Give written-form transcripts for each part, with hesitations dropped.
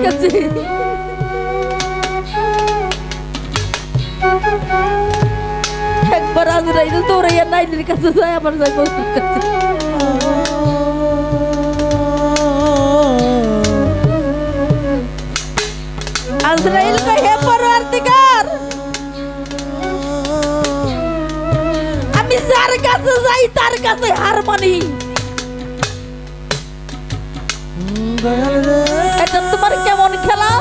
কাছে। একবার আজরাইল দৌড়াইয়া নাইনের কাছে যায়, আবার যায় মজনুর কাছে। আজরাইল কয়, হে পরওয়ারদিগার, আমি যার কাছে যাই তার কাছে হার মানি। এটা তোমার কেমন খেলা?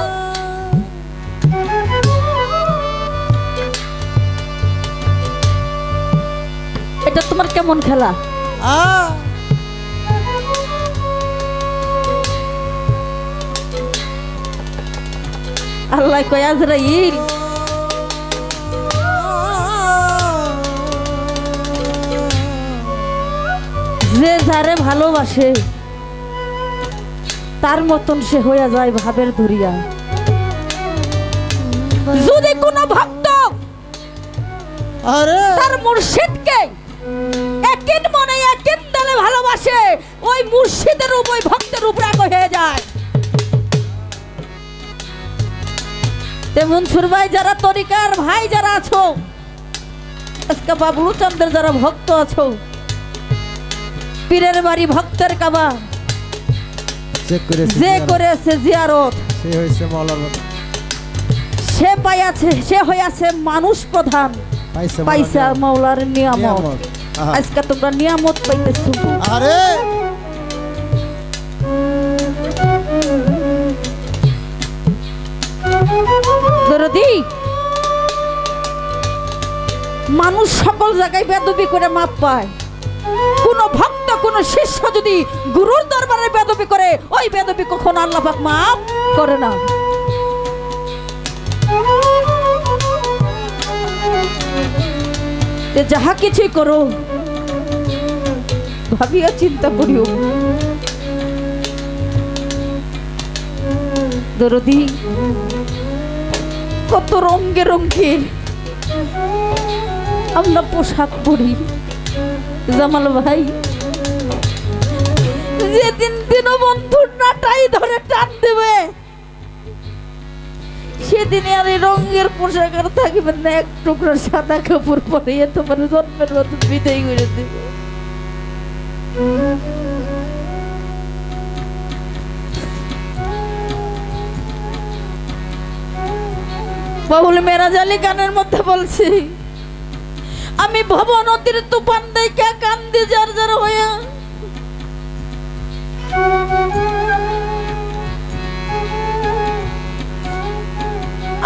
এটা তোমার কেমন খেলা? আল্লাহ কয়, আজরাইল, যে যারে ভালোবাসে তার মতন সে হইয়া যায় ভাবের ধরিয়া। যদি কোনো ভক্ত তার মুর্শিদকে একিন মনে একিন দলে ভালোবাসে, ওই মুর্শিদের উপর ওই ভক্তের উপর এক হয়ে যায়। তেমন সুরভাই যারা তরিকার ভাই যারা আছো, আজকে বাবলু চন্দ্রের যারা ভক্ত আছো, পীরের বাড়ি ভক্তের কাবা যে করেছে জিয়ারত, সে হইছে মাওলানা, সে পাইয়াছে, সে হইয়াছে মানুষ প্রধান, পাইছে মাওলার নিয়ামত। আজকে তোমরা নিয়ামত পাইতেছো। আরে দরদি, মানুষ সকল জায়গায় বেদবি করে মাপ পায়। কোন ভক্ত কোন শিষ্য যদি গুরুর দরবারে বেদবি করে, ওই বেদবি কখনো আল্লাহ পাক মাপ করে না। যাহা কিছুই করো ভাবিয়া চিন্তা করিও। দরদি, কত রঙে রঙের আমরা পোশাক পরি। জামাল ভাই, যেদিন দীনবন্ধুর নাটাই ধরে টান দেবে, সেদিনে আর এই রঙের পোশাক আর থাকবে না। এক টুকরো সাদা কাপড় পরে তোমার জন্মের মতো বিদায় করে দেবে। বাউল মেরাজ আলী গানের মধ্যে বলছি, আমি ভব নদীর তুফান দেখে কান্দি যার যার হইয়া,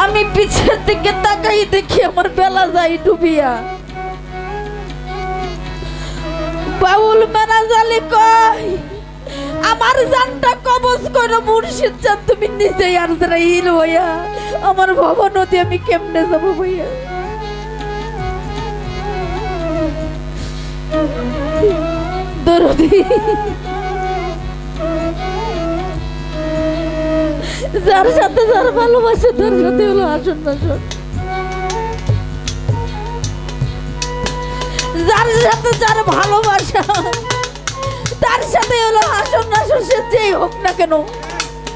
আমি পিছের দিকে তাকাই দেখি আমার বেলা যায় ডুবিয়া। বাউল মেরাজ আলী কয়, আমার জানটা কবজ করে মুর্শিদ চান তুমি নিজেই আজরাইল হইয়া, আমার ভব নদী আমি কেমনে যাব ভাইয়া? দরদি, যার সাথে যার ভালোবাসে তার সাথে হলো আসন নাসন, যার সাথে যার ভালোবাসা তার সাথে হলো আসন নাসন, সে যেই হোক না কেন।